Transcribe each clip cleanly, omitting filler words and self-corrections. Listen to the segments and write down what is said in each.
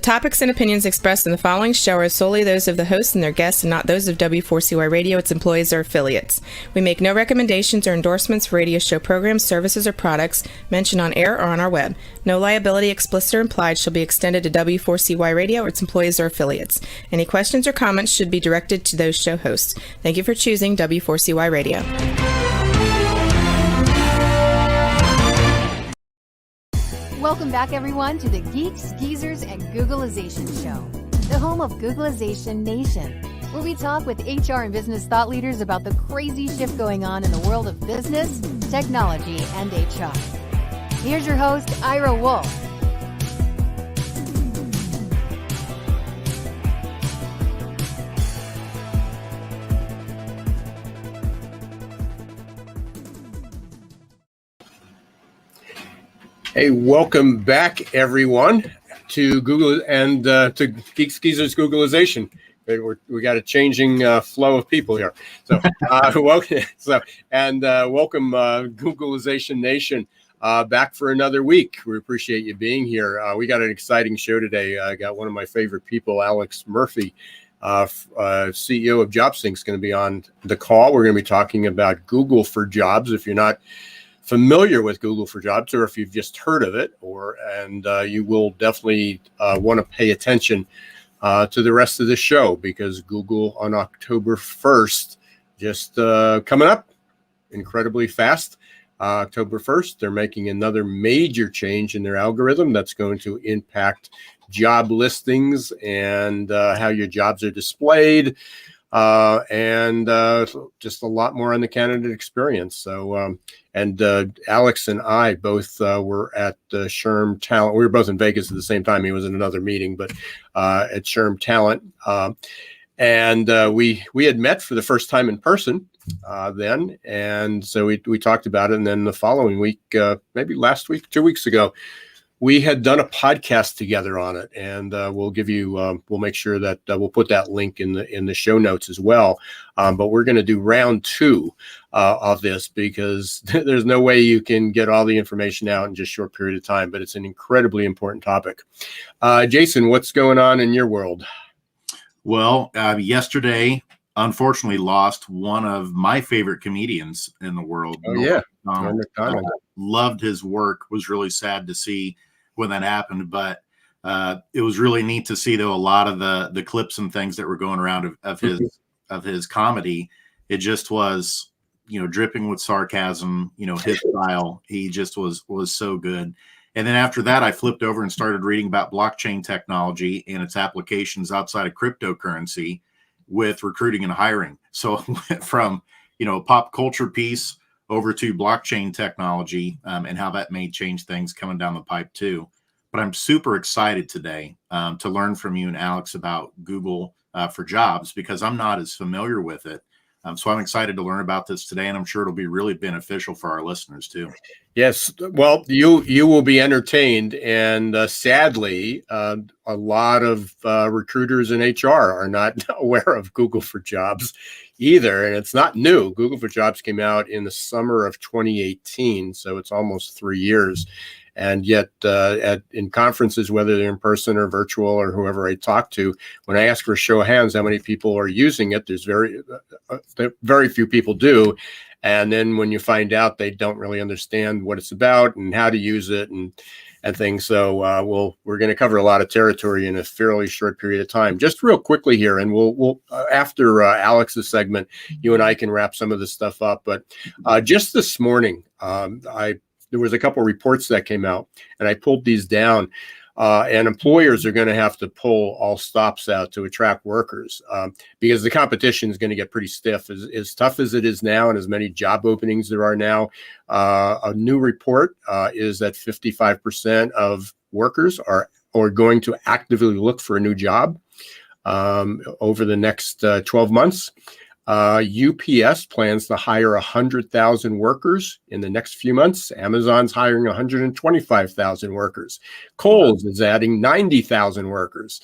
topics and opinions expressed in the following show are solely those of the hosts and their guests and not those of W4CY Radio, its employees, or affiliates. We make no recommendations or endorsements for radio show programs, services, or products mentioned on air or on our web. No liability, explicit or implied, shall be extended to W4CY Radio or its employees or affiliates. Any questions or comments should be directed to those show hosts. Thank you for choosing W4CY Radio. Welcome back, everyone, to the Geeks, Geezers, and Googlization Show, the home of Googlization Nation, where we talk with HR and business thought leaders about the crazy shift going on in the world of business, technology, and HR. Here's your host, Ira Wolf. Hey, welcome back, everyone, to Google and to Geeks Geezers Googlization. We got a changing flow of people here, so welcome. Welcome, Googlization Nation, back for another week. We appreciate you being here. We got an exciting show today. I got one of my favorite people, Alex Murphy, CEO of JobSync, is going to be on the call. We're going to be talking about Google for Jobs. If you're not familiar with Google for Jobs, or if you've just heard of it, you will definitely want to pay attention to the rest of the show, because Google on October 1st, just coming up incredibly fast. October 1st, they're making another major change in their algorithm that's going to impact job listings and how your jobs are displayed. Just a lot more on the candidate experience. So, Alex and I both were at SHRM Talent. We were both in Vegas at the same time. He was in another meeting, but at SHRM Talent. We had met for the first time in person then. And so we talked about it. And then the following week, maybe last week, 2 weeks ago, we had done a podcast together on it, and we'll make sure that we'll put that link in the show notes as well. But we're going to do round 2 of this, because there's no way you can get all the information out in just a short period of time, but it's an incredibly important topic. Jason, what's going on in your world? Well, yesterday, unfortunately, lost one of my favorite comedians in the world. Oh, yeah. Loved his work. Was really sad to see when that happened, but it was really neat to see, though, a lot of the clips and things that were going around of his comedy. It just was, dripping with sarcasm, his style. He just was so good. And then after that, I flipped over and started reading about blockchain technology and its applications outside of cryptocurrency with recruiting and hiring. So from, pop culture piece over to blockchain technology and how that may change things coming down the pipe too. But I'm super excited today to learn from you and Alex about Google for Jobs, because I'm not as familiar with it. So I'm excited to learn about this today, and I'm sure it'll be really beneficial for our listeners too. Yes. Well, you will be entertained. And sadly, a lot of recruiters in HR are not aware of Google for Jobs either. And it's not new. Google for Jobs came out in the summer of 2018. So it's almost 3 years. And yet in conferences, whether they're in person or virtual or whoever I talk to, when I ask for a show of hands how many people are using it, there's very few people do. And then when you find out, they don't really understand what it's about and how to use it and things. So we're going to cover a lot of territory in a fairly short period of time. Just real quickly here, and we'll after Alex's segment, you and I can wrap some of this stuff up. But just this morning, there was a couple of reports that came out, and I pulled these down. And employers are going to have to pull all stops out to attract workers because the competition is going to get pretty stiff. As tough as it is now and as many job openings there are now, a new report is that 55% of workers are going to actively look for a new job over the next 12 months. UPS plans to hire 100,000 workers in the next few months. Amazon's hiring 125,000 workers. Kohl's is adding 90,000 workers.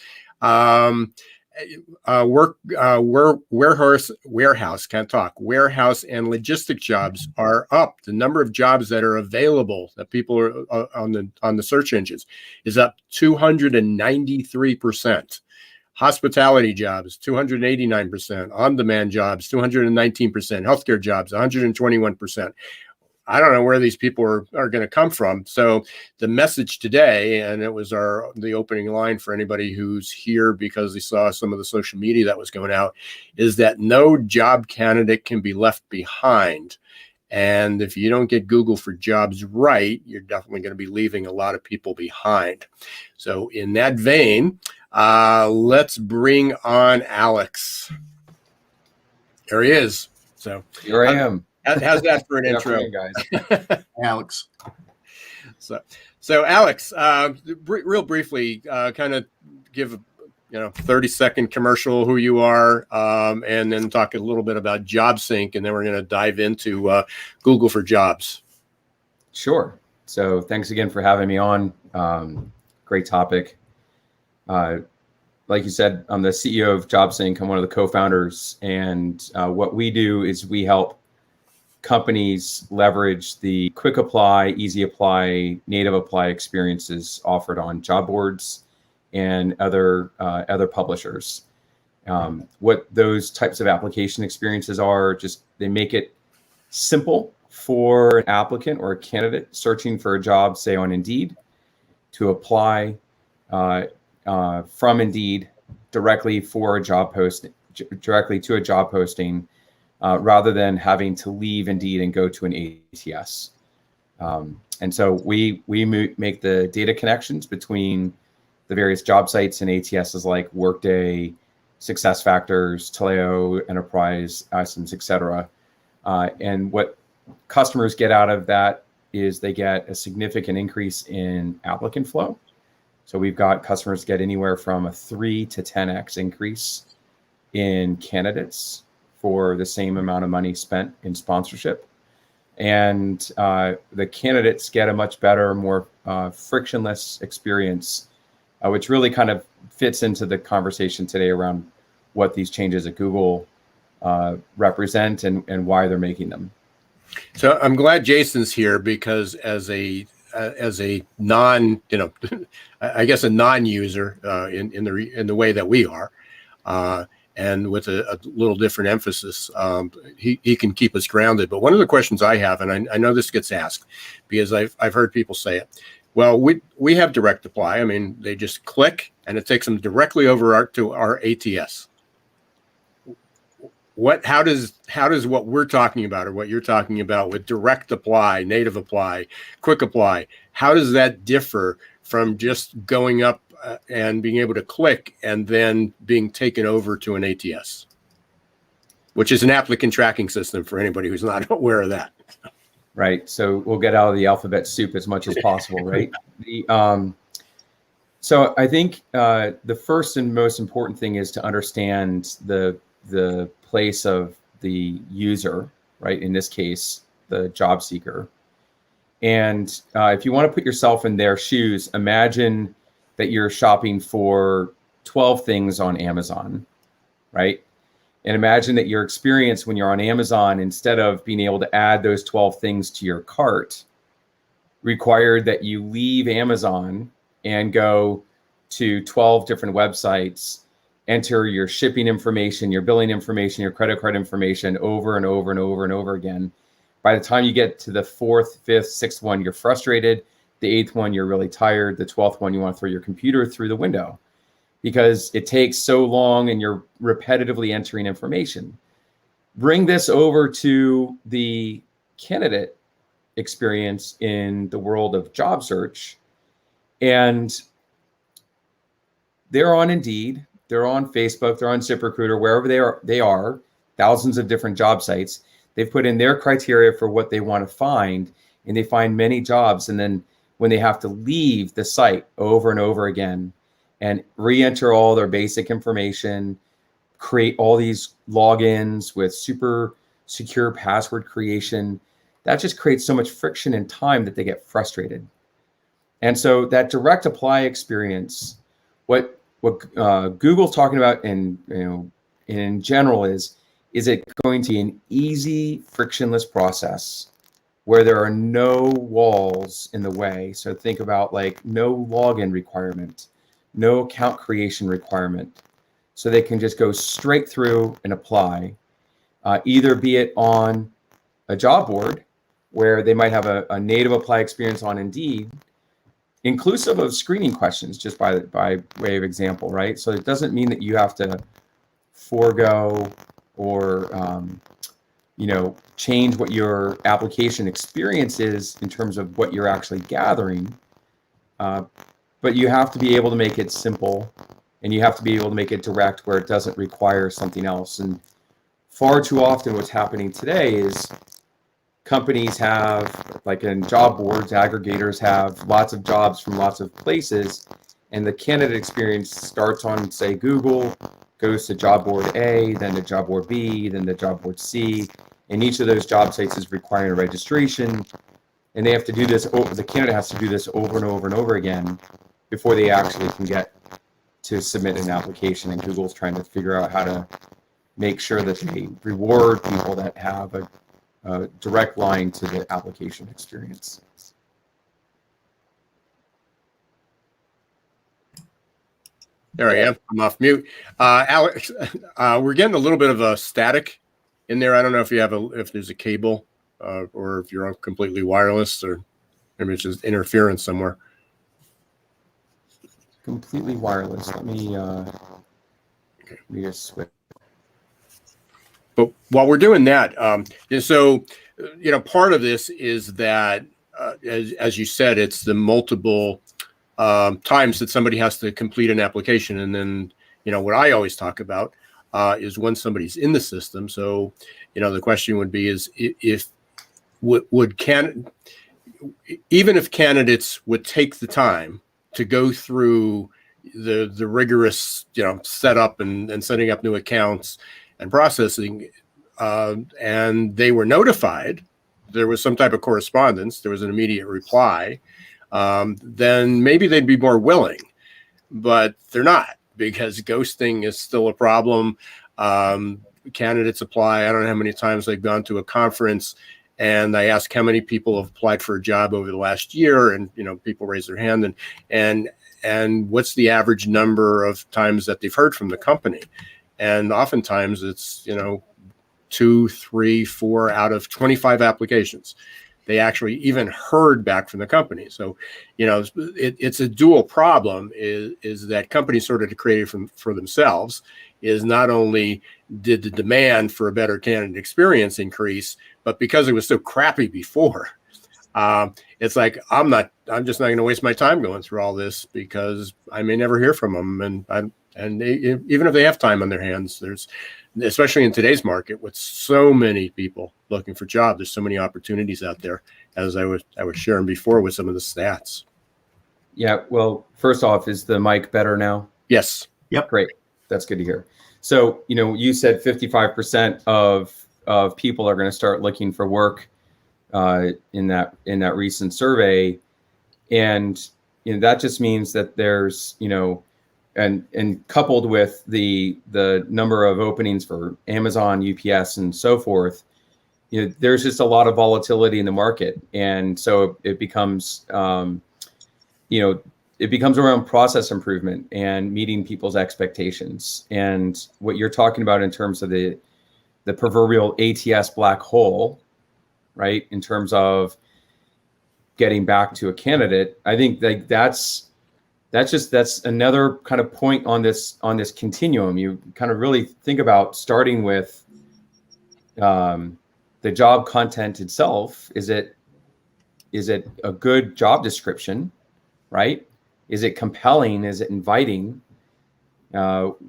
warehouse, can't talk, warehouse and logistic jobs are up. The number of jobs that are available that people are on the search engines is up 293%. Hospitality jobs, 289%. On-demand jobs, 219%. Healthcare jobs, 121%. I don't know where these people are going to come from. So the message today, and it was the opening line for anybody who's here because they saw some of the social media that was going out, is that no job candidate can be left behind. And if you don't get Google for Jobs right, you're definitely going to be leaving a lot of people behind. So in that vein, let's bring on Alex. There he is. So here I am. How's that for an intro, guys? Alex. So Alex, real briefly, kind of give 30-second commercial who you are, and then talk a little bit about JobSync, and then we're going to dive into Google for Jobs. Sure. So thanks again for having me on. Great topic. Like you said, I'm the CEO of JobSync. I'm one of the co-founders, and what we do is we help companies leverage the quick apply, easy apply, native apply experiences offered on job boards and other publishers. What those types of application experiences are, just they make it simple for an applicant or a candidate searching for a job, say on Indeed, to apply from Indeed directly for a job post, directly to a job posting, rather than having to leave Indeed and go to an ATS. And so we make the data connections between the various job sites and ATSs like Workday, SuccessFactors, Taleo, Enterprise, iCIMS, et cetera. And what customers get out of that is they get a significant increase in applicant flow. So we've got customers get anywhere from a 3 to 10x increase in candidates for the same amount of money spent in sponsorship. And the candidates get a much better, more frictionless experience, which really kind of fits into the conversation today around what these changes at Google represent and why they're making them. So I'm glad Jason's here because as a non, I guess a non-user in the way that we are, and with a little different emphasis, he can keep us grounded. But one of the questions I have, and I know this gets asked because I've heard people say it. Well, we have direct apply. I mean, they just click and it takes them directly over to our ATS. How does what we're talking about or what you're talking about with direct apply, native apply, quick apply, how does that differ from just going up and being able to click and then being taken over to an ATS, which is an applicant tracking system for anybody who's not aware of that? Right. So we'll get out of the alphabet soup as much as possible, right? So I think the first and most important thing is to understand the place of the user, right? In this case, the job seeker. And if you want to put yourself in their shoes, imagine that you're shopping for 12 things on Amazon, right? And imagine that your experience when you're on Amazon, instead of being able to add those 12 things to your cart, required that you leave Amazon and go to 12 different websites, enter your shipping information, your billing information, your credit card information over and over and over and over again. By the time you get to the 4th, 5th, 6th one, you're frustrated. The 8th one, you're really tired. The 12th one, you want to throw your computer through the window because it takes so long and you're repetitively entering information. Bring this over to the candidate experience in the world of job search. And they're on Indeed, they're on Facebook, they're on ZipRecruiter, wherever they are, thousands of different job sites. They've put in their criteria for what they want to find, and they find many jobs. And then when they have to leave the site over and over again and re-enter all their basic information, create all these logins with super secure password creation, that just creates so much friction and time that they get frustrated. And so that direct apply experience, what what Google's talking about, and in general, is it going to be an easy, frictionless process where there are no walls in the way? So think about like no login requirement, no account creation requirement, so they can just go straight through and apply, either be it on a job board where they might have a native apply experience on Indeed, inclusive of screening questions, just by way of example, right? So it doesn't mean that you have to forego or change what your application experience is in terms of what you're actually gathering, but you have to be able to make it simple, and you have to be able to make it direct where it doesn't require something else. And far too often what's happening today is companies have, like in job boards, aggregators have lots of jobs from lots of places, and the candidate experience starts on, say, Google, goes to job board A, then to job board B, then to job board C, and each of those job sites is requiring a registration, and they have to do this, the candidate has to do this over and over and over again before they actually can get to submit an application. And Google's trying to figure out how to make sure that they reward people that have a direct line to the application experience. There I am. I'm off mute. Alex, we're getting a little bit of a static in there. I don't know if you have if there's a cable or if you're completely wireless, or maybe it's just interference somewhere. Completely wireless. Let me just switch. But while we're doing that, so part of this is that, as you said, it's the multiple times that somebody has to complete an application, and then what I always talk about is when somebody's in the system. So the question would be is if even if candidates would take the time to go through the rigorous setup and setting up new accounts and processing, and they were notified, there was some type of correspondence, there was an immediate reply, then maybe they'd be more willing. But they're not, because ghosting is still a problem. Candidates apply. I don't know how many times they've gone to a conference and I ask how many people have applied for a job over the last year, and people raise their hand, and what's the average number of times that they've heard from the company. And oftentimes it's 2, 3, 4 out of 25 applications they actually even heard back from the company. So it's a dual problem, is that companies sort of created for themselves, is not only did the demand for a better candidate experience increase, but because it was so crappy before, it's like, I'm just not going to waste my time going through all this, because I may never hear from them. And even if they have time on their hands, especially in today's market with so many people looking for jobs, there's so many opportunities out there, as I was sharing before with some of the stats. Yeah. Well, first off, is the mic better now? Yes. Yep. Great. That's good to hear. So, you said 55% of people are going to start looking for work in that recent survey. And, that just means that there's, and coupled with the number of openings for Amazon, UPS, and so forth, there's just a lot of volatility in the market. And so it becomes, it becomes around process improvement and meeting people's expectations. And what you're talking about in terms of the proverbial ATS black hole, right? In terms of getting back to a candidate, I think that's another kind of point on this continuum. You kind of really think about starting with the job content itself. Is it a good job description, right? Is it compelling? Is it inviting?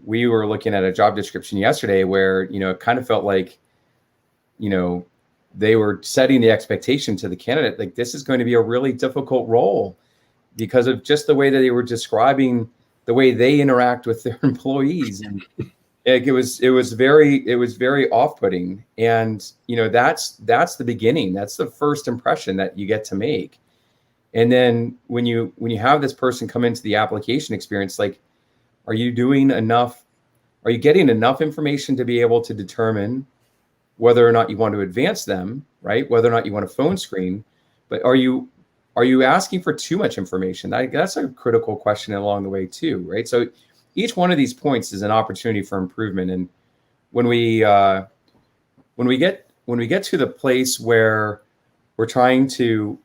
We were looking at a job description yesterday where, it kind of felt like, they were setting the expectation to the candidate, like, this is going to be a really difficult role because of just the way that they were describing the way they interact with their employees. And it was very off-putting. And, that's the beginning. That's the first impression that you get to make. And then when you have this person come into the application experience, like, Are you doing enough? Are you getting enough information to be able to determine whether or not you want to advance them, right? Whether or not you want to phone screen, but are you asking for too much information? That's a critical question along the way too, right? So each one of these points is an opportunity for improvement. And when we get to the place where we're trying to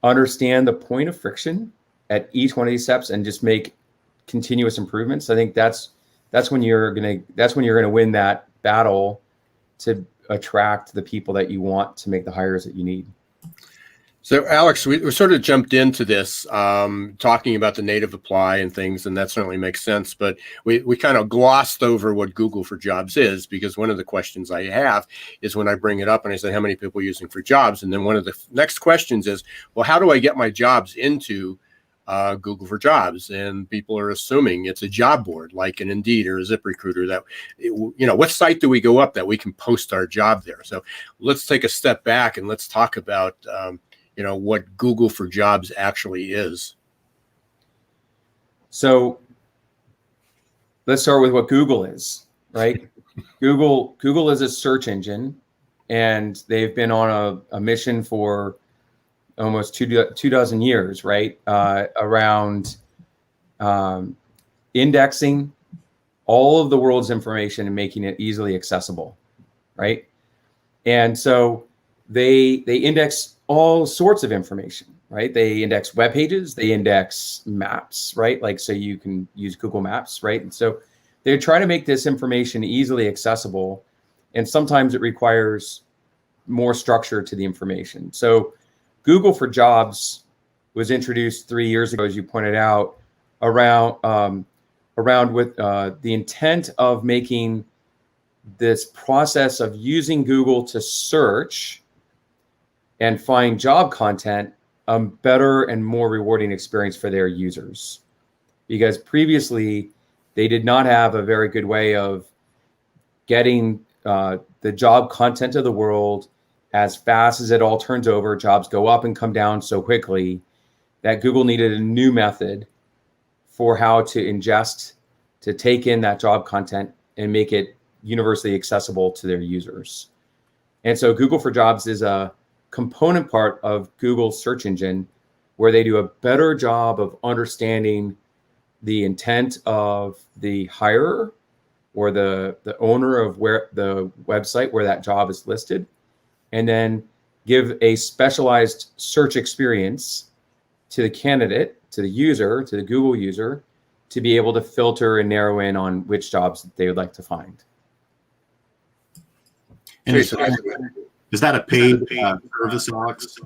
understand the point of friction at each one of these steps and just make continuous improvements, I think that's when you're gonna win that battle to attract the people that you want to make the hires that you need. So, Alex, we sort of jumped into this talking about the native apply and things, and that certainly makes sense. But we kind of glossed over what Google for Jobs is, because one of the questions I have is when I bring it up and I say, how many people are using for jobs? And then one of the next questions is, well, how do I get my jobs into Google for Jobs? And people are assuming it's a job board like an Indeed or a ZipRecruiter. That, what site do we go up that we can post our job there? So let's take a step back and let's talk about what Google for Jobs actually is. So let's start with what Google is, right? Google is a search engine, and they've been on a mission for almost two dozen years, right? Around indexing all of the world's information and making it easily accessible, right? And so they index all sorts of information, right? They index web pages, they index maps, right? Like, so you can use Google Maps, right? And so they're trying to make this information easily accessible, and sometimes it requires more structure to the information. So Google for Jobs was introduced 3 years ago, as you pointed out, around with the intent of making this process of using Google to search and find job content a better and more rewarding experience for their users. Because previously, they did not have a very good way of getting the job content of the world as fast as it all turns over. Jobs go up and come down so quickly that Google needed a new method for how to ingest, to take in that job content and make it universally accessible to their users. And so Google for Jobs is a component part of Google's search engine, where they do a better job of understanding the intent of the hirer or the owner of where the website where that job is listed, and then give a specialized search experience to the candidate, to the user, to the Google user, to be able to filter and narrow in on which jobs they would like to find. And is that a paid service, Alex?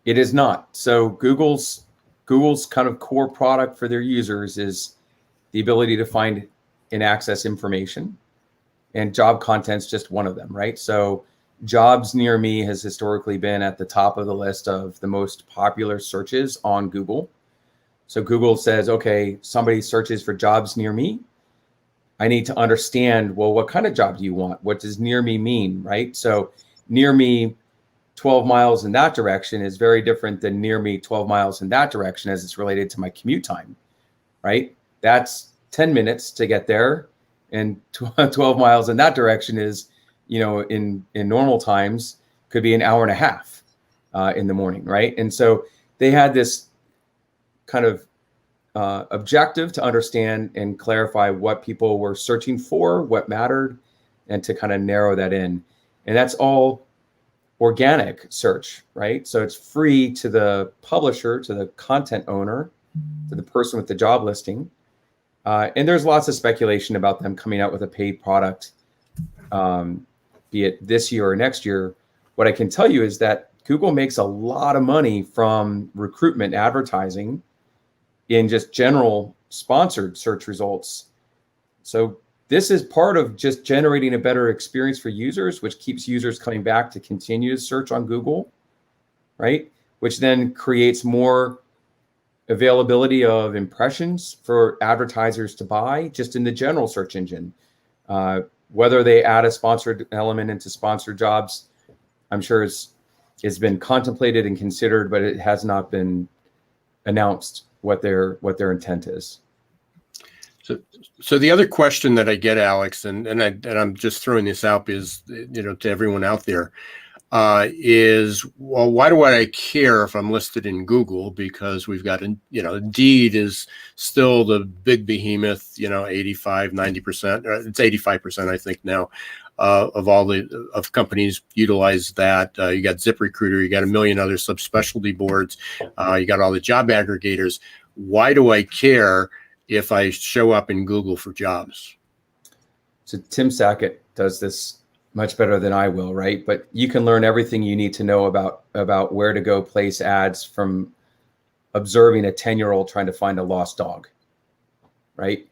It is not. So Google's kind of core product for their users is the ability to find and access information, and job content's just one of them, right? So jobs near me has historically been at the top of the list of the most popular searches on Google. So Google says, okay, somebody searches for jobs near me. I need to understand, well, what kind of job do you want? What does near me mean, right? So near me 12 miles in that direction is very different than near me 12 miles in that direction as it's related to my commute time, right? That's 10 minutes to get there, and 12 miles in that direction is, in normal times, could be an hour and a half in the morning, right? And so they had this kind of objective to understand and clarify what people were searching for, what mattered, and to kind of narrow that in. And that's all organic search, right? So it's free to the publisher, to the content owner, to the person with the job listing. And there's lots of speculation about them coming out with a paid product, be it this year or next year. What I can tell you is that Google makes a lot of money from recruitment advertising in just general sponsored search results. So this is part of just generating a better experience for users, which keeps users coming back to continue to search on Google, right? Which then creates more availability of impressions for advertisers to buy just in the general search engine. Whether they add a sponsored element into sponsored jobs, I'm sure it's been contemplated and considered, but it has not been announced what their intent is. So the other question that I get, Alex, and I'm just throwing this out is, to everyone out there, is, well, why do I care if I'm listed in Google? Because we've got, Indeed is still the big behemoth, 85, 90%, it's 85%, I think now, of all of companies utilize that. You got ZipRecruiter, you got a million other subspecialty boards, you got all the job aggregators. Why do I care if I show up in Google for jobs? So Tim Sackett does this much better than I will, right? But you can learn everything you need to know about where to go place ads from observing a 10-year-old trying to find a lost dog, right?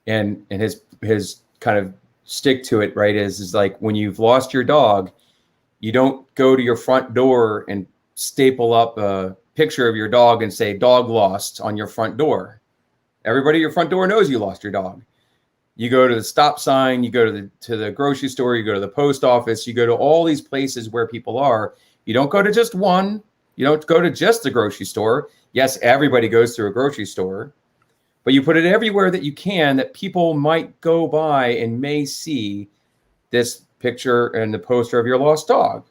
And his kind of stick to it, right, is like, when you've lost your dog, you don't go to your front door and staple up a picture of your dog and say "dog lost" on your front door. Everybody at your front door knows you lost your dog. You go to the stop sign, you go to the grocery store, you go to the post office, you go to all these places where people are. You don't go to just one. You don't go to just the grocery store. Yes, everybody goes through a grocery store, but you put it everywhere that you can, that people might go by and may see this picture and the poster of your lost dog.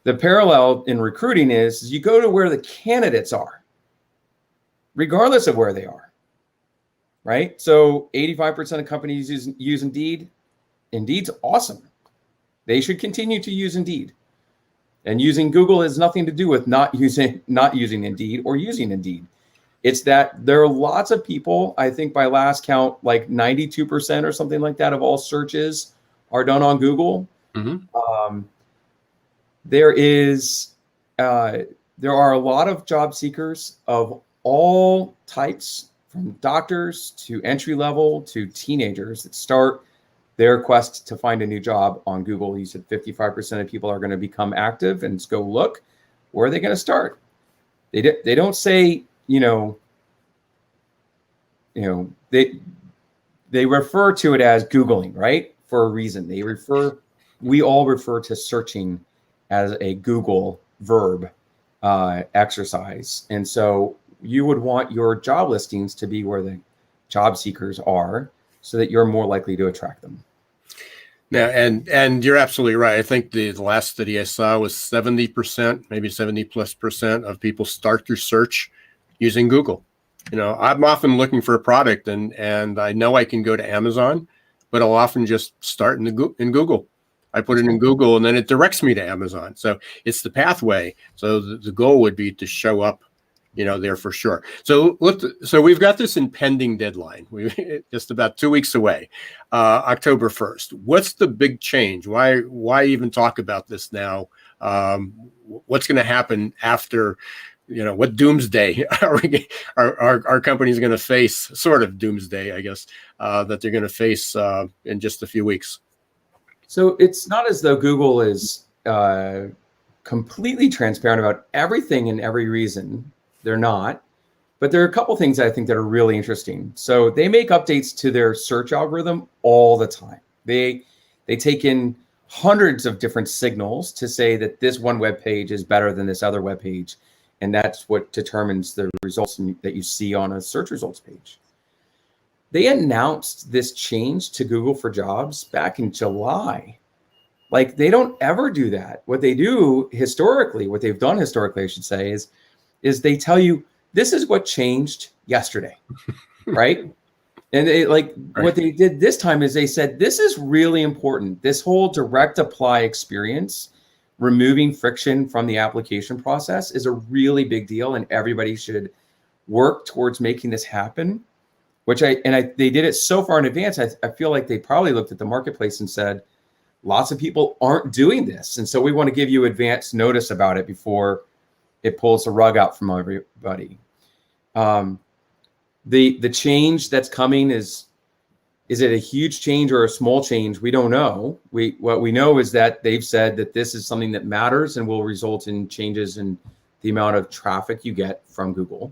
The parallel in recruiting is you go to where the candidates are, regardless of where they are, right? So 85% of companies use Indeed. Indeed's awesome. They should continue to use Indeed. And using Google has nothing to do with not using Indeed or using Indeed. It's that there are lots of people, I think by last count, like 92% or something like that of all searches are done on Google. Mm-hmm. There are a lot of job seekers of all types, from doctors to entry level to teenagers, that start their quest to find a new job on Google. You said 55% of people are going to become active and go look. Where are they going to start? They don't say, they refer to it as Googling, right? For a reason. We all refer to searching as a Google verb exercise. And so you would want your job listings to be where the job seekers are, so that you're more likely to attract them. Yeah, and you're absolutely right. I think the last study I saw was 70%, maybe 70+% of people start their search using Google. I'm often looking for a product, and I know I can go to Amazon, but I'll often just start in Google. I put it in Google, and then it directs me to Amazon. So it's the pathway. So the goal would be to show up, there for sure. So we've got this impending deadline. We're just about 2 weeks away, October 1st. What's the big change? Why even talk about this now? What's going to happen after? What doomsday are companies going to face? Sort of doomsday, I guess, that they're going to face in just a few weeks. So it's not as though Google is completely transparent about everything and every reason. They're not. But there are a couple things I think that are really interesting. So they make updates to their search algorithm all the time. They take in hundreds of different signals to say that this one web page is better than this other web page. And that's what determines the results that you see on a search results page. They announced this change to Google for Jobs back in July. Like, they don't ever do that. What they do historically, what they've done historically, I should say, is they tell you, this is what changed yesterday, right? And they what they did this time is they said, this is really important. This whole direct apply experience, removing friction from the application process, is a really big deal, and everybody should work towards making this happen. They did it so far in advance. I feel like they probably looked at the marketplace and said, lots of people aren't doing this, and so we want to give you advance notice about it before it pulls the rug out from everybody. The change that's coming is it a huge change or a small change? We don't know. What we know is that they've said that this is something that matters and will result in changes in the amount of traffic you get from Google.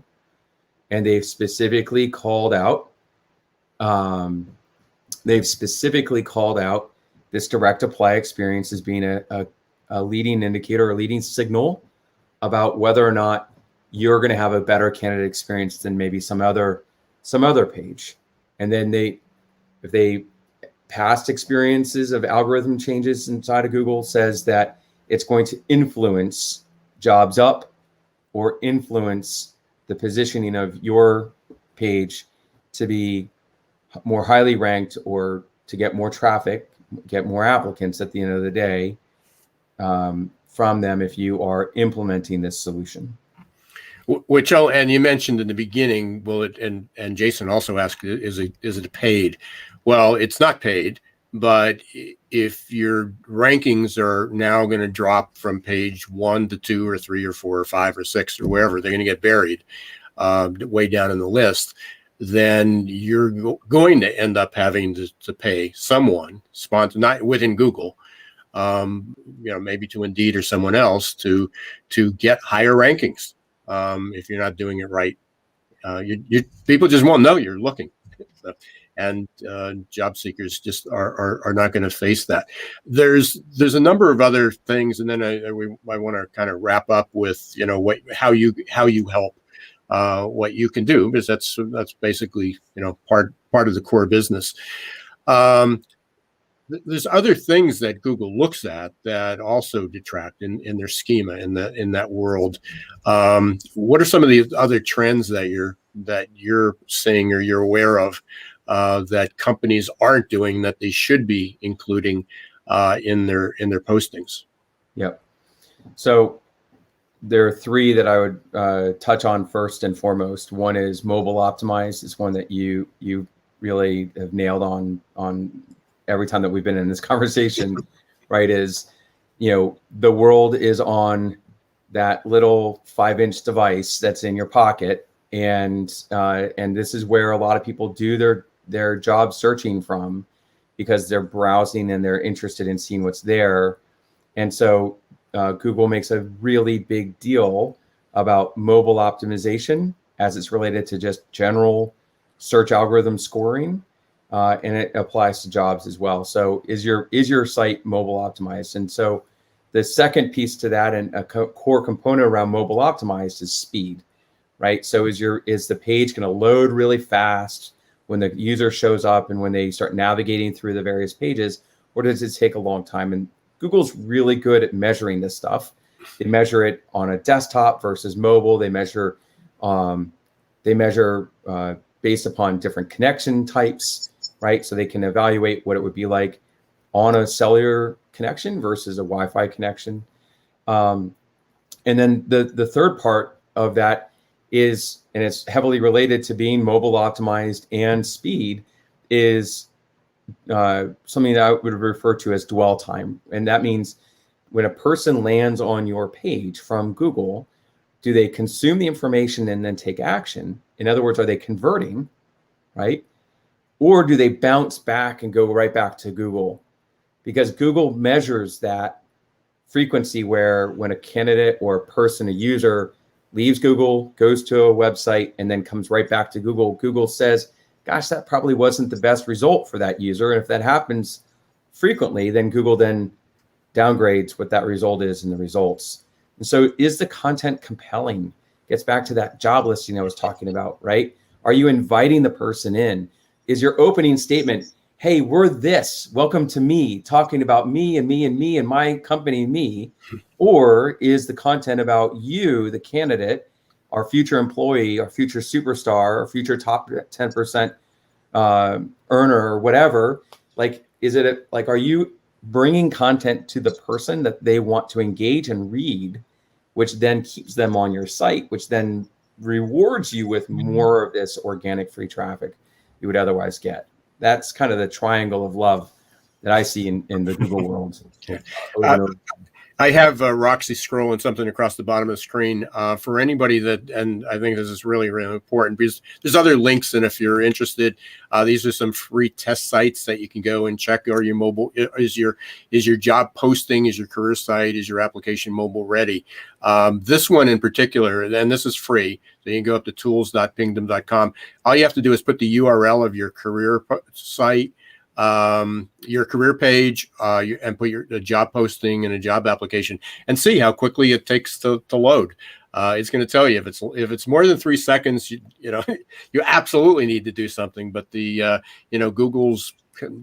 And they've specifically called out this direct apply experience as being a leading indicator, a leading signal about whether or not you're going to have a better candidate experience than maybe some other some other page. And then if they past experiences of algorithm changes inside of Google says that it's going to influence jobs up or influence the positioning of your page to be more highly ranked or to get more traffic, get more applicants at the end of the day from them if you are implementing this solution. Which, and you mentioned in the beginning, and Jason also asked, is it paid? Well, it's not paid, but if your rankings are now going to drop from page 1 to 2 or 3 or 4 or 5 or 6 or wherever, they're going to get buried way down in the list, then you're going to end up having to pay someone, not within Google, maybe to Indeed or someone else to get higher rankings. If you're not doing it right, people just won't know you're looking, and job seekers just are not going to face that. There's a number of other things, and then I want to kind of wrap up with how you help, what you can do, because that's basically part of the core business. There's other things that Google looks at that also detract in their schema in that world. What are some of the other trends that you're seeing or you're aware of that companies aren't doing that they should be including in their postings? Yep. So there are 3 that I would touch on first and foremost. One is mobile optimized. It's one that you really have nailed on every time that we've been in this conversation, right? Is, the world is on that little 5-inch device that's in your pocket. And this is where a lot of people do their job searching from, because they're browsing and they're interested in seeing what's there. And so Google makes a really big deal about mobile optimization as it's related to just general search algorithm scoring. And it applies to jobs as well. So is your site mobile optimized? And so the second piece to that, and a core component around mobile optimized, is speed, right? So is the page going to load really fast when the user shows up and when they start navigating through the various pages, or does it take a long time? And Google's really good at measuring this stuff. They measure it on a desktop versus mobile. They measure based upon different connection types, right? So they can evaluate what it would be like on a cellular connection versus a Wi-Fi connection. And then the third part of that is, and it's heavily related to being mobile optimized and speed, is something that I would refer to as dwell time. And that means when a person lands on your page from Google, do they consume the information and then take action? In other words, are they converting, right? Or do they bounce back and go right back to Google? Because Google measures that frequency where when a candidate or a person, a user, leaves Google, goes to a website, and then comes right back to Google, Google says, gosh, that probably wasn't the best result for that user. And if that happens frequently, then Google then downgrades what that result is in the results. And so is the content compelling? Gets back to that job listing I was talking about, right? Are you inviting the person in? Is your opening statement, hey, we're this, welcome to me, talking about me and me and me and my company, me? Or is the content about you, the candidate, our future employee, our future superstar, our future top 10% earner or whatever? Like, are you bringing content to the person that they want to engage and read, which then keeps them on your site, which then rewards you with more of this organic free traffic you would otherwise get? That's kind of the triangle of love that I see in the Google world. Yeah. I have Roxy scrolling something across the bottom of the screen for anybody and I think this is really, really important because there's other links. And if you're interested, these are some free test sites that you can go and check. Are you mobile? Is your job posting? Is your career site? Is your application mobile ready? This one in particular, and this is free. So you can go up to tools.pingdom.com. All you have to do is put the URL of your career site, your career page and put a job posting and a job application and see how quickly it takes to load. It's going to tell you if it's more than 3 seconds, you know, you absolutely need to do something. But the Google's,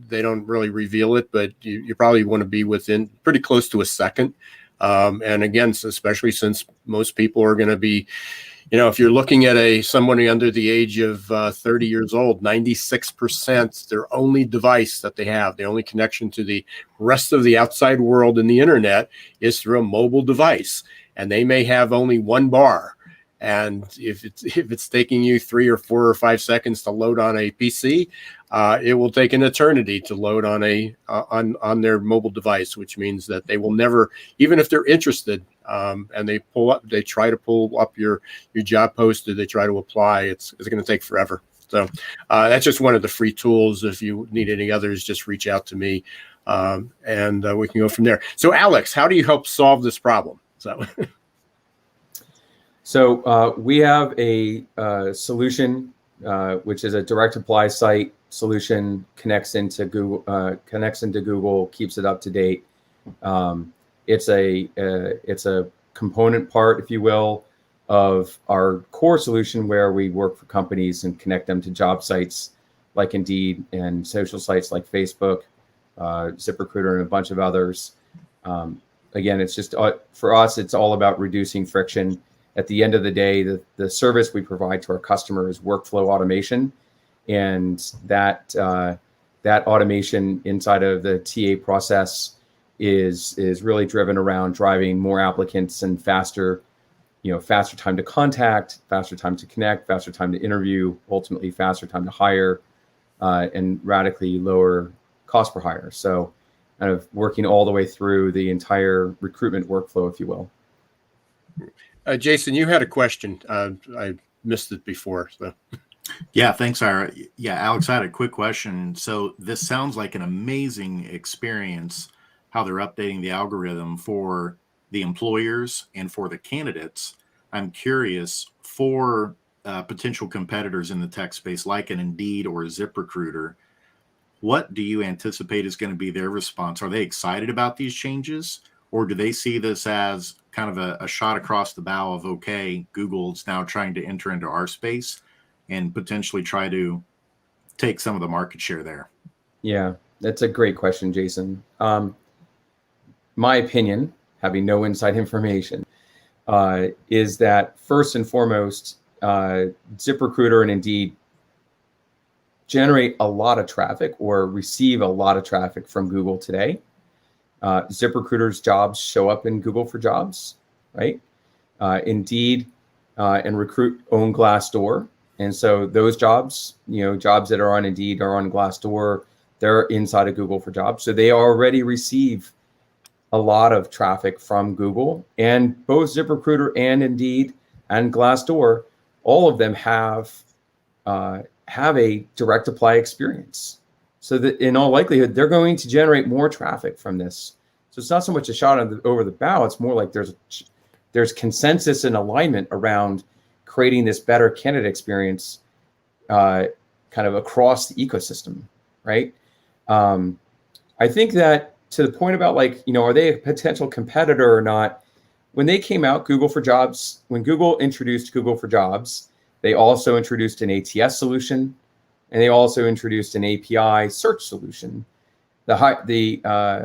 they don't really reveal it, but you probably want to be within pretty close to a second. And again, especially since most people are going to be, you know, if you're looking at someone under the age of 30 years old, 96%, their only device that they have, the only connection to the rest of the outside world and the internet is through a mobile device. And they may have only one bar. And if it's taking you 3 or 4 or 5 seconds to load on a PC, it will take an eternity to load on on their mobile device, which means that they will never, even if they're interested, and they try to pull up your job post, or they try to apply, it's going to take forever. So that's just one of the free tools. If you need any others, just reach out to me, and we can go from there. So Alex, how do you help solve this problem? So we have a solution, which is a direct apply site solution, connects into Google, keeps it up to date. It's a component part, if you will, of our core solution, where we work for companies and connect them to job sites like Indeed and social sites like Facebook, ZipRecruiter, and a bunch of others. Again, it's just for us, it's all about reducing friction. At the end of the day, the service we provide to our customers is workflow automation, and that automation inside of the TA process is really driven around driving more applicants and faster time to contact, faster time to connect, faster time to interview, ultimately faster time to hire, and radically lower cost per hire. So kind of working all the way through the entire recruitment workflow, if you will. Jason, you had a question. I missed it before. So. Yeah, thanks, Ira. Yeah, Alex, I had a quick question. So this sounds like an amazing experience, how they're updating the algorithm for the employers and for the candidates. I'm curious, for potential competitors in the tech space, like an Indeed or a ZipRecruiter, what do you anticipate is going to be their response? Are they excited about these changes, or do they see this as kind of a shot across the bow of, okay, Google's now trying to enter into our space and potentially try to take some of the market share there? Yeah, that's a great question, Jason. My opinion, having no inside information, is that first and foremost, ZipRecruiter and Indeed generate a lot of traffic or receive a lot of traffic from Google today. ZipRecruiter's jobs show up in Google for Jobs, right? Indeed and Recruit own Glassdoor. And so those jobs, jobs that are on Indeed are on Glassdoor, they're inside of Google for Jobs. So they already receive a lot of traffic from Google, and both ZipRecruiter and Indeed and Glassdoor, all of them have a direct apply experience. So that in all likelihood, they're going to generate more traffic from this. So it's not so much a shot over the bow. It's more like there's consensus and alignment around creating this better candidate experience kind of across the ecosystem, right? I think that to the point about are they a potential competitor or not? When they came out, when Google introduced Google for Jobs, they also introduced an ATS solution, and they also introduced an API search solution. The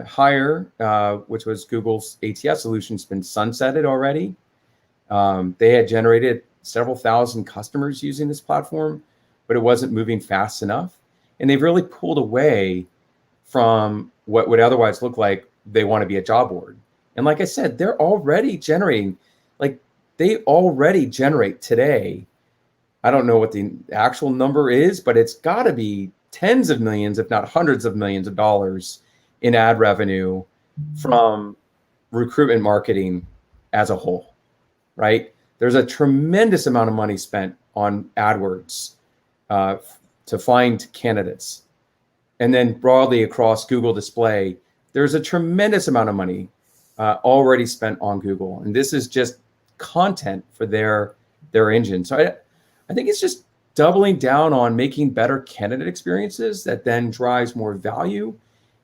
Hire, which was Google's ATS solution, has been sunsetted already. They had generated several thousand customers using this platform, but it wasn't moving fast enough. And they've really pulled away from what would otherwise look like they want to be a job board. And like I said, they're already generating, they already generate today. I don't know what the actual number is, but it's got to be tens of millions, if not hundreds of millions of dollars in ad revenue from recruitment marketing as a whole, right? There's a tremendous amount of money spent on AdWords to find candidates. And then broadly across Google Display, there's a tremendous amount of money already spent on Google. And this is just content for their engine. So I think it's just doubling down on making better candidate experiences that then drives more value.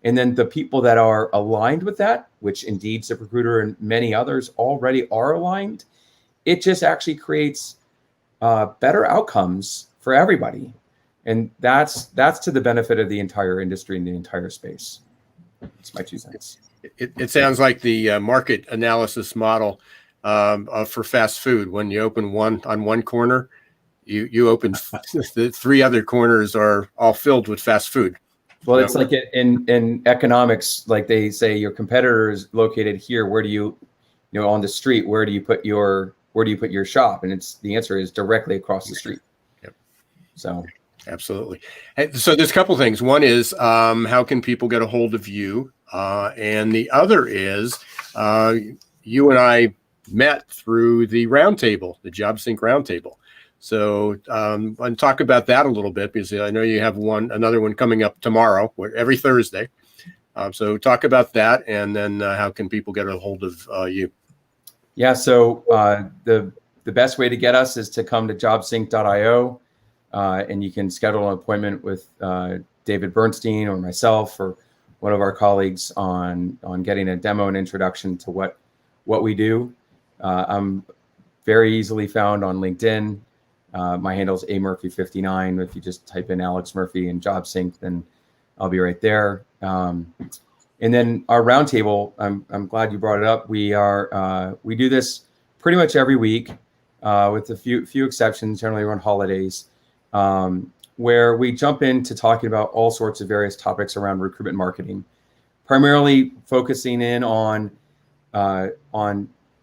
And then the people that are aligned with that, which Indeed, ZipRecruiter, and many others already are aligned, it just actually creates better outcomes for everybody. And that's to the benefit of the entire industry and the entire space. It's my 2 cents. It sounds like the market analysis model for fast food. When you open one on one corner, you open the 3 other corners are all filled with fast food. Well, it's like in economics, like they say your competitor is located here. Where do you on the street, where do you put your shop? And the answer is directly across the street. Yep. So absolutely. So there's a couple things. One is how can people get a hold of you? And the other is you and I met through the roundtable, the JobSync roundtable. So and talk about that a little bit, because I know you have another one coming up tomorrow, every Thursday. So talk about that, and then how can people get a hold of you? Yeah, so the best way to get us is to come to jobsync.io, and you can schedule an appointment with David Bernstein or myself or one of our colleagues on getting a demo and introduction to what we do. I'm very easily found on LinkedIn. My handle is amurphy59. If you just type in Alex Murphy and JobSync, then I'll be right there. And then our roundtable, I'm glad you brought it up. We do this pretty much every week, with a few exceptions, generally around holidays, where we jump into talking about all sorts of various topics around recruitment marketing, primarily focusing in on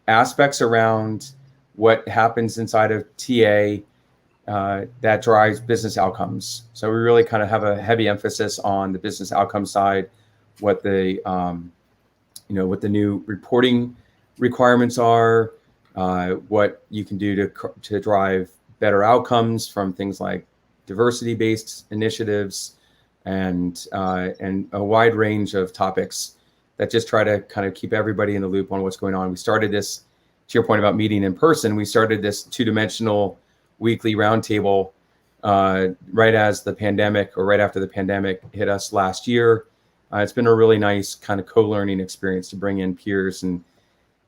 aspects around what happens inside of TA that drives business outcomes. So we really kind of have a heavy emphasis on the business outcome side, what the what the new reporting requirements are, what you can do to drive better outcomes from things like diversity-based initiatives, and a wide range of topics that just try to kind of keep everybody in the loop on what's going on. We started this, to your point about meeting in person, we started this 2-dimensional weekly roundtable right as the pandemic, or right after the pandemic hit us last year. It's been a really nice kind of co-learning experience to bring in peers, and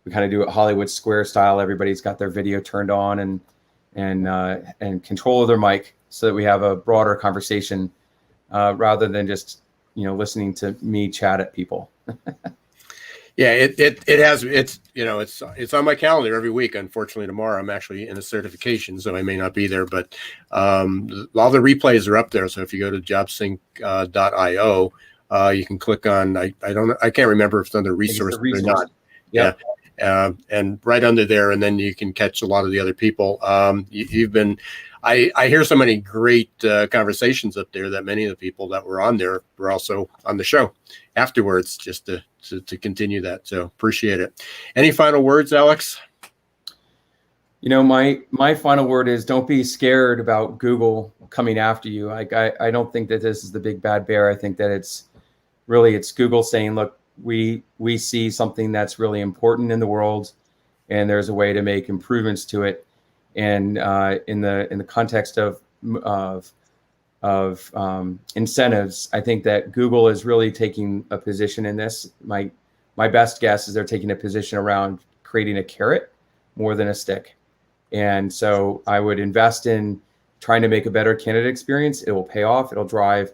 we kind of do it Hollywood Square style. Everybody's got their video turned on and control of their mic, so that we have a broader conversation rather than just listening to me chat at people. Yeah, it's on my calendar every week. Unfortunately, tomorrow I'm actually in a certification, so I may not be there. But all the replays are up there. So if you go to jobsync.io, you can click on. I can't remember if it's under resources or not. Yep. Yeah, and right under there, and then you can catch a lot of the other people. You've been. I hear so many great conversations up there that many of the people that were on there were also on the show afterwards, just to continue that. So appreciate it. Any final words, Alex? My final word is don't be scared about Google coming after you. I don't think that this is the big bad bear. I think that it's Google saying, look, we see something that's really important in the world, and there's a way to make improvements to it. And in the context of incentives, I think that Google is really taking a position in this. My best guess is they're taking a position around creating a carrot more than a stick. And so I would invest in trying to make a better candidate experience. It will pay off. It'll drive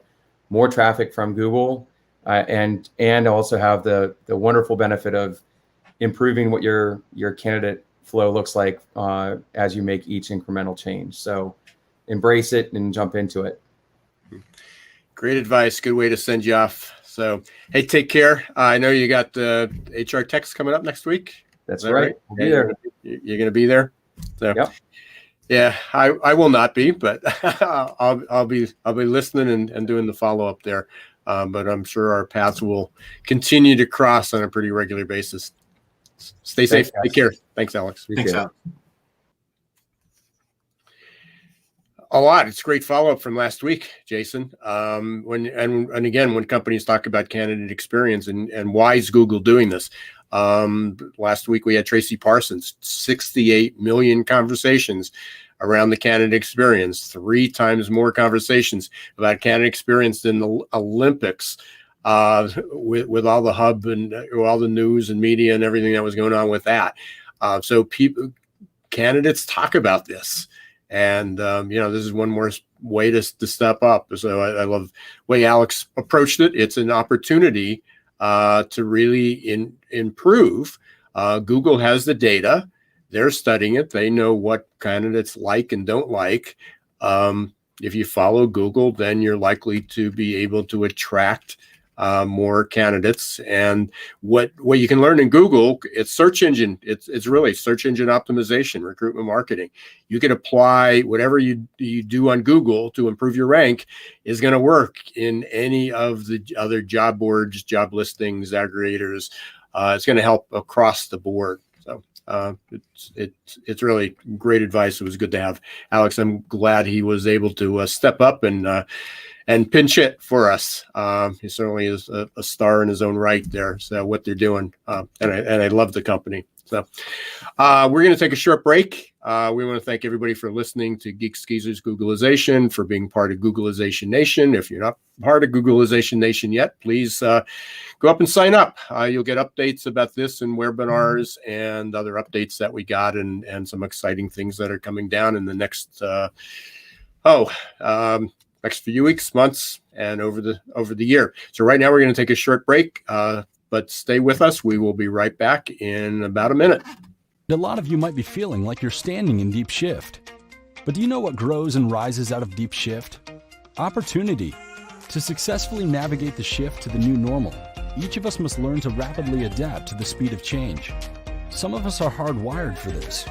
more traffic from Google, and also have the wonderful benefit of improving what your candidate flow looks like as you make each incremental change. So embrace it and jump into it. Great advice. Good way to send you off. So, hey, take care. I know you got the HR Techs coming up next week. That's right. We'll be there. You're going to be there. So, yep. Yeah, I will not be, but I'll be listening and doing the follow up there. But I'm sure our paths will continue to cross on a pretty regular basis. Stay safe. Take care. Thanks, Alex. Thanks, Alex. A lot. It's a great follow-up from last week, Jason. When companies talk about candidate experience and why is Google doing this? Last week we had Tracy Parsons, 68 million conversations around the candidate experience, 3 times more conversations about candidate experience than the Olympics, with all the hub and all the news and media and everything that was going on with that. So candidates talk about this. And, this is one more way to step up. So I love the way Alex approached it. It's an opportunity to really improve. Google has the data. They're studying it. They know what candidates like and don't like. If you follow Google, then you're likely to be able to attract more candidates. And what you can learn in Google, it's search engine. It's really search engine optimization, recruitment marketing. You can apply whatever you do on Google to improve your rank is going to work in any of the other job boards, job listings, aggregators. It's going to help across the board. So it's really great advice. It was good to have Alex. I'm glad he was able to step up and pinch it for us. He certainly is a star in his own right there. So what they're doing, and I love the company. So we're going to take a short break. We want to thank everybody for listening to Geeks Geezers Googlization, for being part of Googlization Nation. If you're not part of Googlization Nation yet, please go up and sign up. You'll get updates about this and webinars and other updates that we got, and some exciting things that are coming down in the next next few weeks, months, and over the year. So right now we're going to take a short break, but stay with us. We will be right back in about a minute. A lot of you might be feeling like you're standing in deep shift. But do you know what grows and rises out of deep shift? Opportunity. To successfully navigate the shift to the new normal, each of us must learn to rapidly adapt to the speed of change. Some of us are hardwired for this.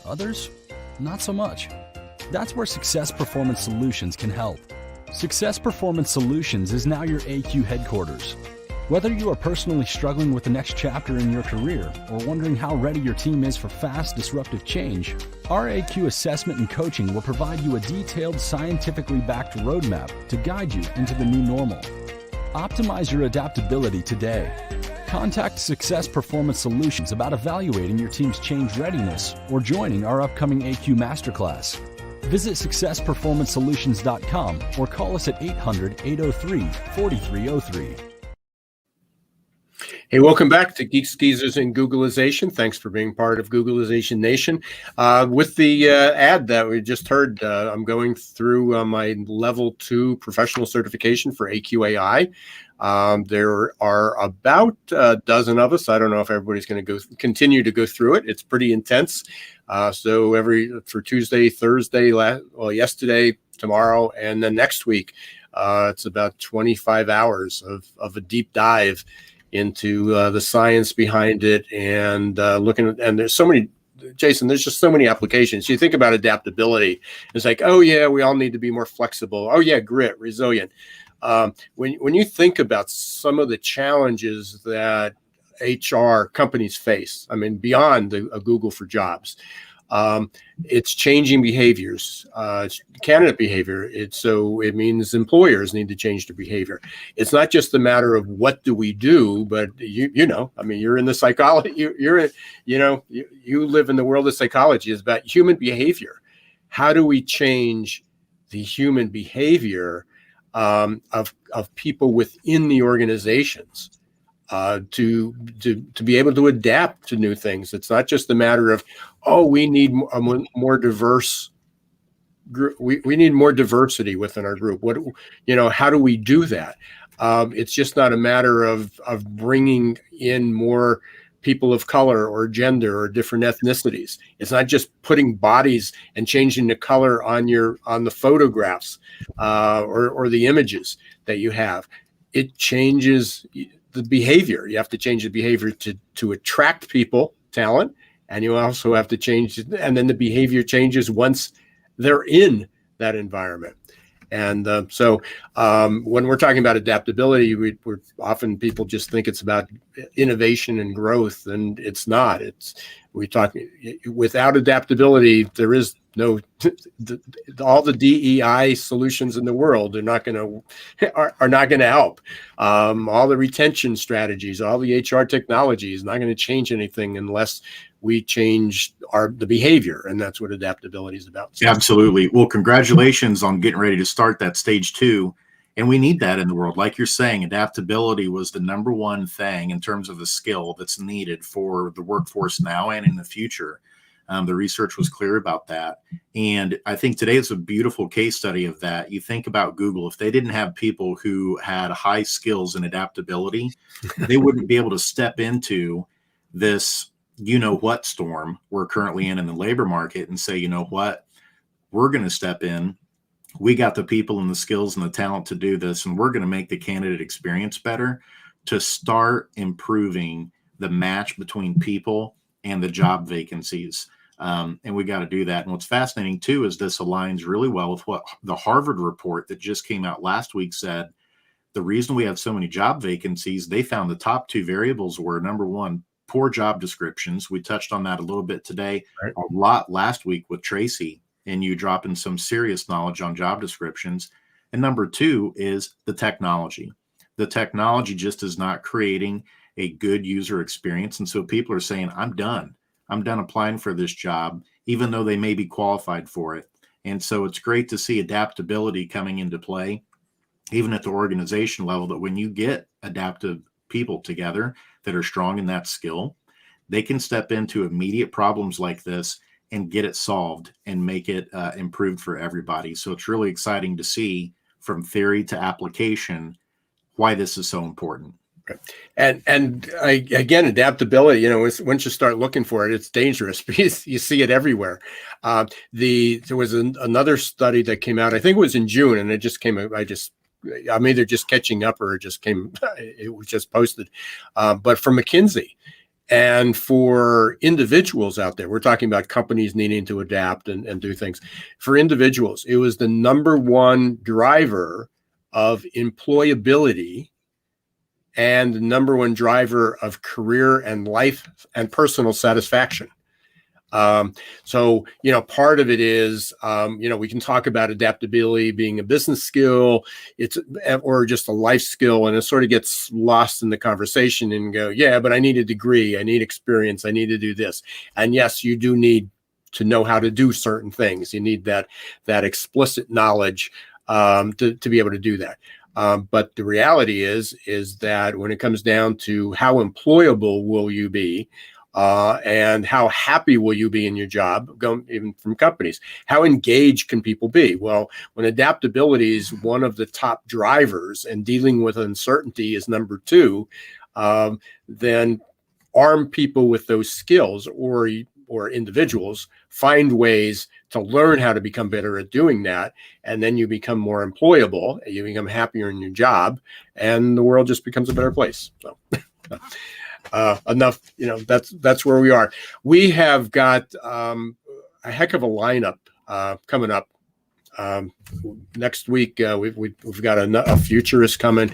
Others, not so much. That's where Success Performance Solutions can help. Success Performance Solutions is now your AQ headquarters. Whether you are personally struggling with the next chapter in your career or wondering how ready your team is for fast, disruptive change, our AQ assessment and coaching will provide you a detailed, scientifically backed roadmap to guide you into the new normal. Optimize your adaptability today. Contact Success Performance Solutions about evaluating your team's change readiness or joining our upcoming AQ Masterclass. Visit successperformancesolutions.com or call us at 800-803-4303. Hey, welcome back to Geeks Geezers and Googlization. Thanks for being part of Googlization Nation. With the ad that we just heard, I'm going through my level 2 professional certification for AQAI. There are about a dozen of us. I don't know if everybody's going to continue to go through it. It's pretty intense. So for Tuesday, Thursday, yesterday, tomorrow, and then next week, it's about 25 hours of a deep dive into the science behind it, and looking at, and there's so many, Jason, there's just so many applications. You think about adaptability. It's like, oh yeah, we all need to be more flexible. Oh yeah, grit, resilient. When you think about some of the challenges that HR companies face, I mean, beyond a Google for Jobs, it's changing behaviors, candidate behavior. It means employers need to change their behavior. It's not just a matter of what do we do, but I mean, you're in the psychology, you live in the world of psychology. It's about human behavior. How do we change the human behavior of people within the organizations to be able to adapt to new things? It's not just a matter of, we need a more diverse group. We need more diversity within our group. How do we do that? It's just not a matter of bringing in more people of color or gender or different ethnicities. It's not just putting bodies and changing the color on the photographs or the images that you have. It changes the behavior. You have to change the behavior to attract people, talent, and you also have to change, and then the behavior changes once they're in that environment. And so when we're talking about adaptability, we're often, people just think it's about innovation and growth, and it's not. We talk without adaptability, there is no all the DEI solutions in the world are not going to help. All the retention strategies, all the HR technology is not going to change anything unless we change the behavior, and that's what adaptability is about. So. Absolutely. Well, congratulations on getting ready to start that stage 2. And we need that in the world. Like you're saying, adaptability was the number one thing in terms of the skill that's needed for the workforce now and in the future. The research was clear about that. And I think today is a beautiful case study of that. You think about Google, if they didn't have people who had high skills and adaptability, they wouldn't be able to step into this, what storm we're currently in the labor market and say, what, we're going to step in. We got the people and the skills and the talent to do this, and we're going to make the candidate experience better to start improving the match between people and the job vacancies. And we got to do that. And what's fascinating too is this aligns really well with what the Harvard report that just came out last week said. The reason we have so many job vacancies, they found the top 2 variables were, number one, poor job descriptions. We touched on that a little bit today, right, a lot last week with Tracy, and you dropping some serious knowledge on job descriptions. And number 2 is the technology. The technology just is not creating a good user experience. And so people are saying, I'm done applying for this job, even though they may be qualified for it. And so it's great to see adaptability coming into play, even at the organization level, that when you get adaptive people together that are strong in that skill, they can step into immediate problems like this and get it solved and make it improved for everybody. So it's really exciting to see from theory to application why this is so important. And again, adaptability, once you start looking for it, it's dangerous because you see it everywhere. There was another study that came out, I think it was in June, and it just came, I'm either just catching up or it was just posted, but from McKinsey. And for individuals out there, we're talking about companies needing to adapt and do things. For individuals, it was the number one driver of employability and the number one driver of career and life and personal satisfaction. So, part of it is, we can talk about adaptability being a business skill, or just a life skill, and it sort of gets lost in the conversation and go, yeah, but I need a degree, I need experience, I need to do this. And yes, you do need to know how to do certain things. You need that explicit knowledge to be able to do that. But the reality is that when it comes down to how employable will you be, and how happy will you be in your job, even from companies? How engaged can people be? Well, when adaptability is one of the top drivers and dealing with uncertainty is number 2, then arm people with those skills, or individuals find ways to learn how to become better at doing that. And then you become more employable, you become happier in your job, and the world just becomes a better place. So. Enough, that's where we are. We have got a heck of a lineup coming up. Next week, we've got a futurist coming.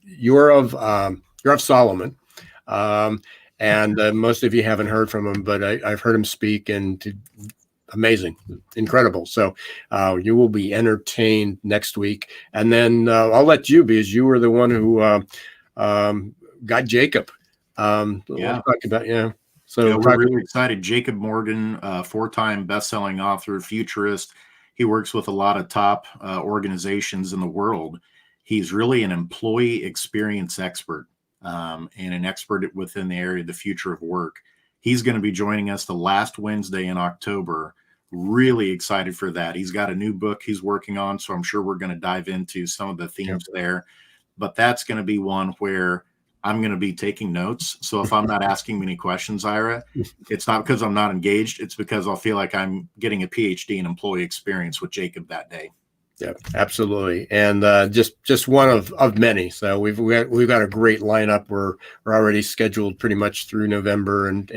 You're of Solomon, and most of you haven't heard from him, but I've heard him speak, and amazing, incredible. So you will be entertained next week, and then I'll let you, because you were the one who got Jacob. Yeah. Talk about, So we're really excited. Jacob Morgan, 4-time best-selling author, futurist. He works with a lot of top organizations in the world. He's really an employee experience expert, and an expert within the area of the future of work. He's going to be joining us the last Wednesday in October. Really excited for that. He's got a new book he's working on, so I'm sure we're going to dive into some of the themes there. But that's going to be one where I'm going to be taking notes. So if I'm not asking many questions, Ira, it's not because I'm not engaged. It's because I'll feel like I'm getting a PhD in employee experience with Jacob that day. Yeah, absolutely. And just one of many. So we've got a great lineup. We're already scheduled pretty much through November, and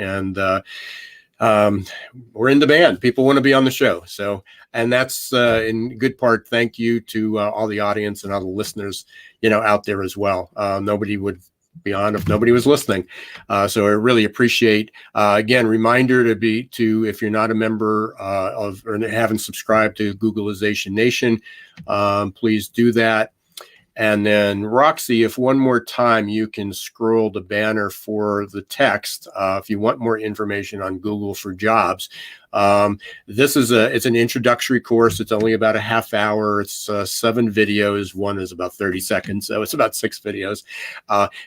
we're in demand. People want to be on the show. So, and that's in good part thank you to all the audience and all the listeners, out there as well. Nobody would beyond if nobody was listening. So I really appreciate, again, reminder to if you're not a member of or haven't subscribed to Googlization Nation, please do that. And then Roxy, if one more time you can scroll the banner for the text, if you want more information on Google for Jobs. This is it's an introductory course. It's only about a half hour. It's 7 videos. One is about 30 seconds, so it's about 6 videos.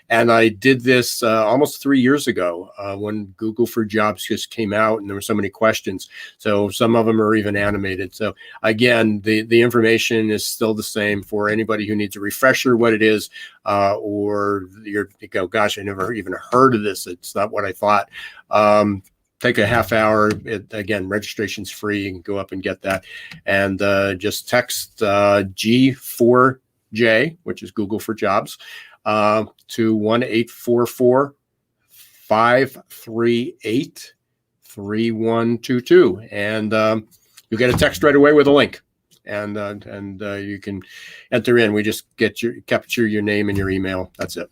And I did this almost 3 years ago when Google for Jobs just came out, and there were so many questions. So some of them are even animated. So again, the information is still the same for anybody who needs a refresher what it is, or you go, gosh, I never even heard of this. It's not what I thought. Take a half hour. Again, registration's free. You can go up and get that. And just text G4J, which is Google for Jobs, to 1-844-538-3122. And you get a text right away with a link. And you can enter in. We just capture your name and your email. That's it.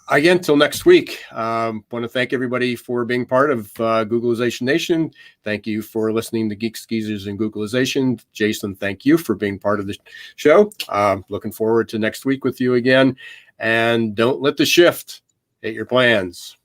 Again, till next week, want to thank everybody for being part of Googlization Nation. Thank you for listening to Geeks, Geezers, and Googlization. Jason, thank you for being part of the show. Looking forward to next week with you again. And don't let the shift hit your plans.